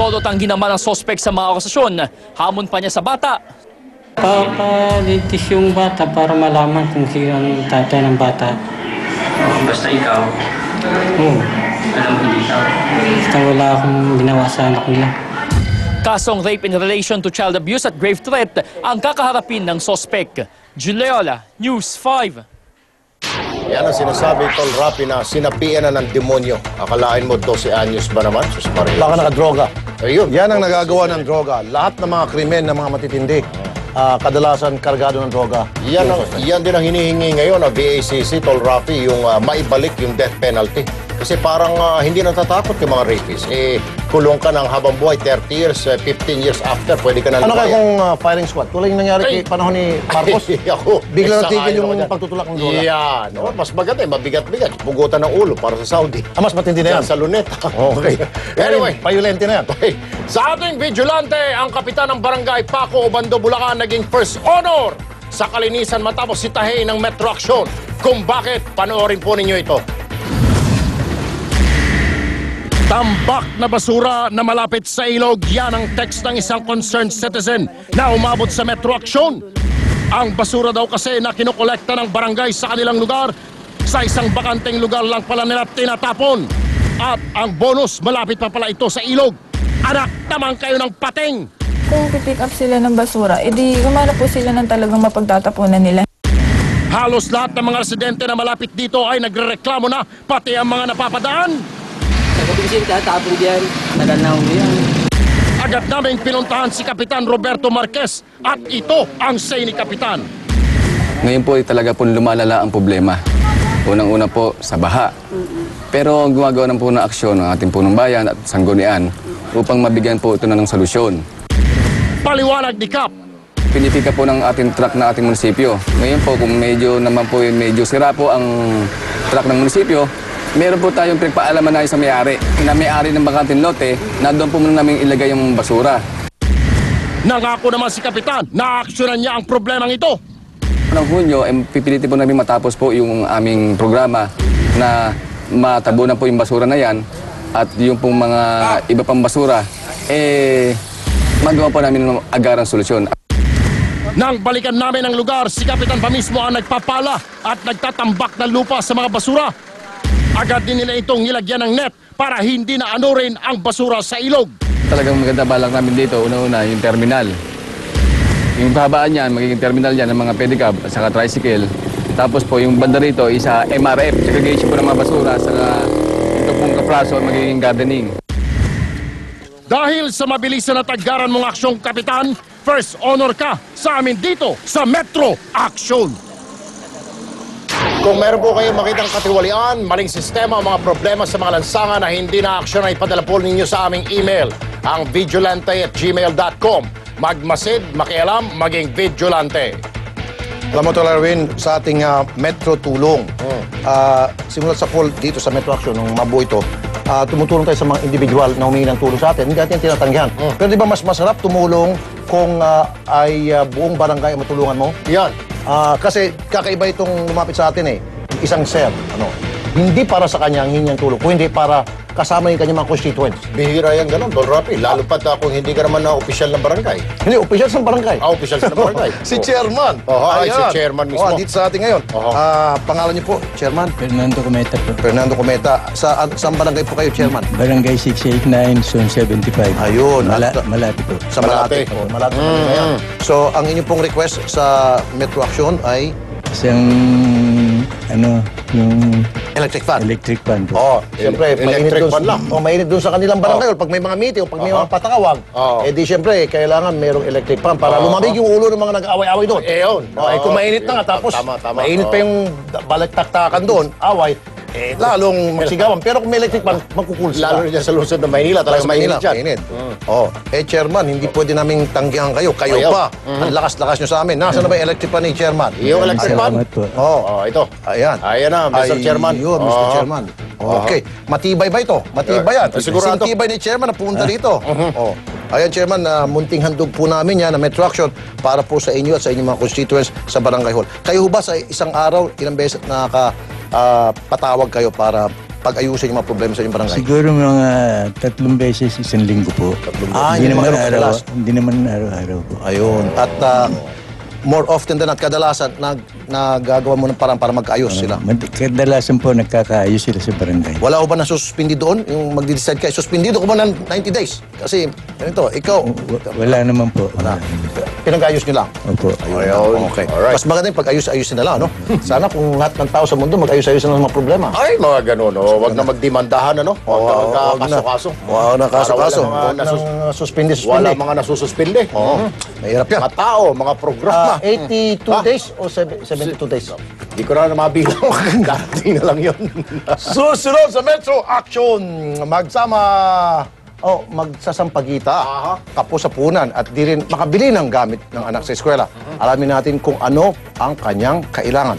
Todo tanggi naman ang sospek sa mga akusasyon. Hamon pa niya sa bata. Papalitis yung bata para malaman kung sino ang tatay ng bata. Basta ikaw, Oo. alam mo hindi ikaw. Basta wala akong ginawa sa anak nila. Kasong rape in relation to child abuse at grave threat ang kakaharapin ng sospek. Juliola, News 5. Yan ang sinasabi, Tol Rapi, na sinapian na ng demonyo. Akalain mo 12 anyos ba naman? Sus Maria. Baka nakadroga. Ayun. Yan ang nagagawa ng droga. Lahat ng mga krimen ng mga matitindi, kadalasan kargado ng droga. Yan din ang hinihingi ngayon ng VACC, Tol Rapi, yung maibalik yung death penalty. Kasi parang hindi natatakot yung mga rapists. Kulong ka ng habang buhay, 30 years, 15 years after, pwede ka na Ano lumaya. kaya kung firing squad? Tulad yung nangyari kay panahon ni Marcos? Ako, Bigla natigil sang-ayon ako yung dyan. pagtutulak ng droga. Yan. Mas maganda, mabigat-bigat. Pugutan ng ulo para sa Saudi. Mas matindi na yan. Yan, sa luneta. Okay. Anyway. Payulente na yan. Okay. Sa ating vigilante, ang kapitan ng barangay Paco Obando, Bulacan, naging first honor sa kalinisan matapos sitahin ng Metro Action. Kung bakit, panoorin po ninyo ito. Tambak na basura na malapit sa ilog, yan ang text ng isang concerned citizen na umabot sa Metro Action. Ang basura daw kasi na kinokolekta ng barangay sa kanilang lugar, sa isang bakanteng lugar lang pala nila tinatapon. At ang bonus, malapit pa pala ito sa ilog. Anak naman kayo ng pating! Kung pipick up sila ng basura, edi kumana po sila ng talagang mapagtatapunan nila. Halos lahat ng mga residente na malapit dito ay nagrereklamo na, pati ang mga napapadaan. Nagkabisin ka, tapon diyan. Tagal na ako yan. Agad naming pinuntahan si Kapitan Roberto Marquez at ito ang say ni Kapitan. Ngayon po ay talaga po lumalala ang problema. Unang-una po sa baha. Pero gumagawa ng po ng aksyon ng ating punong bayan at sanggunian upang mabigyan po ito na ng solusyon. Paliwanag ni Kap. Pinipika po ng ating truck na ating munisipyo. Ngayon po kung medyo sira po ang truck ng munisipyo, meron po tayong pinagpaalaman na sa may-ari. Na may-ari ng bakanteng lote, na doon po muna namin ilagay yung basura. Nangako naman si Kapitan na aksyonan niya ang problemang ito. Noong Hunyo, pipilitin po namin matapos po yung aming programa na matabunan po yung basura na yan at yung pong mga iba pang basura, magawa po namin ng agarang solusyon. Nang balikan namin ang lugar, si Kapitan pa mismo ang nagpapala at nagtatambak ng lupa sa mga basura. Agad din nila itong nilagyan ng net para hindi na anurin ang basura sa ilog. Talagang maganda balak namin dito, una-una yung terminal. Yung babaan niyan, magiging terminal yan ng mga pedicab at saka tricycle. Tapos po yung banda rito, isa MRF, segregation po ng mga basura, saka ito pong kapraso, magiging gardening. Dahil sa mabilisan na taggaran mong aksyong Kapitan, first honor ka sa amin dito sa Metro Action. Kung meron po kayong makitang katiwalian, maling sistema, mga problema sa mga lansangan na hindi na-action, ay padala po ninyo sa aming email, ang vigilante@gmail.com. Magmasid, makialam, maging vigilante. Alam mo, Tol Erwin, sa ating Metro Tulong, simulat sa poll dito sa Metro Action, nung mabuo ito, tumutulong tayo sa mga individual na humingi ng tulong sa atin. Hindi natin tinatanggihan. Pero di ba mas masarap tumulong kung ay buong barangay ang matulungan mo? Yan. Kasi kakaiba itong lumapit sa atin isang sir, hindi para sa kanya ang hinyang tulong, kundi para kasama yung kanyang mga constituents. Bihira yan ganun, Don Rapi. Lalo pa kung hindi ka naman na opisyal ng barangay. Hindi, opisyal sa barangay. Opisyal sa barangay. Si Chairman. Ay, si Chairman mismo. Dito sa atin ngayon. Pangalan niyo po, Chairman? Fernando Cometa po. Fernando Cometa. Saan barangay po kayo, Chairman? Barangay 689, Zone 75. Ayun. Malapit po. Sa Malate. Malate. So, ang inyong pong request sa Metro Action ay Isang, yung electric fan. electric fan po. Siyempre, Electric fan lang. Mainit doon sa kanilang barangay. Pag may mga meeting o pag may mga patakawag, di siyempre, kailangan mayroong electric fan para lumamig yung ulo ng mga nag-away-away doon. Yun. Kung mainit na nga, tapos Tama. mainit pa yung balagtaktakan doon, away, lalong magsigawan. Pero kung may electric fan, magkukul sila. Lalo na dyan sa lungsod ng Maynila. Talagang mainit dyan. Mainit. Chairman, hindi pwede namin tanggihan kayo. Kayo pa. Ang lakas-lakas nyo sa amin. Nasaan na ba yung electric fan ni Chairman? Yung electric fan? Salamat po. Ito. Ayan. Ayan na, Mr. Chairman. Yun, Mr. Chairman. Okay. Matibay ba ito? Matibay yan. Sigurado. Sintibay ni Chairman na pumunta dito. Ayan, Chairman, munting handog po namin yan na Metro Action para po sa inyo at sa inyong mga constituents sa Barangay Hall. Kayo ba sa isang araw, ilang beses patawag kayo para pag-ayusin yung mga problema sa inyong barangay? Siguro mga 3 beses isang linggo po. Hindi naman ganun kadalas. Hindi naman araw-araw po. Ayun. At more often than not, kadalasan, nagagawa mo ng parang para magkaayos sila. Kadalasan po nagkakaayos sila sa barangay. Wala ko ba nasuspindi doon? Yung magdi-decide kayo, suspendido ko ba ng 90 days? Kasi, ganito, ikaw, Wala naman po. pinag-ayos nyo lang. Opo. Ayun. Okay. Mas maganda yung pag-ayos-ayusin na lang, no? Sana kung lahat ng tao sa mundo mag-ayos-ayusin ng mga problema. Ay, mga ganun, oh. Huwag na magdemandahan, ano? Huwag na magkaso-kaso. Huwag na kaso-kaso. Para Huwag na suspindi. Wala mga nasususpinde. Oo. Mahirap yan. Mga tao, mga programa. 82 days o 72 days? Di ko na mabilang. Darating na lang yun. Susunod sa Metro Action, magsasampagita, kapusapunan at di rin makabili ng gamit ng anak sa eskwela. Alamin natin kung ano ang kanyang kailangan.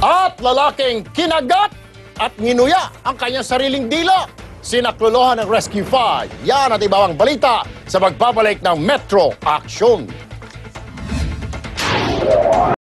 At lalaking kinagat at nginuya ang kanyang sariling dila. Sinaklolohan ng Rescue 5. Yan at ibang balita sa pagbabalik ng Metro Action.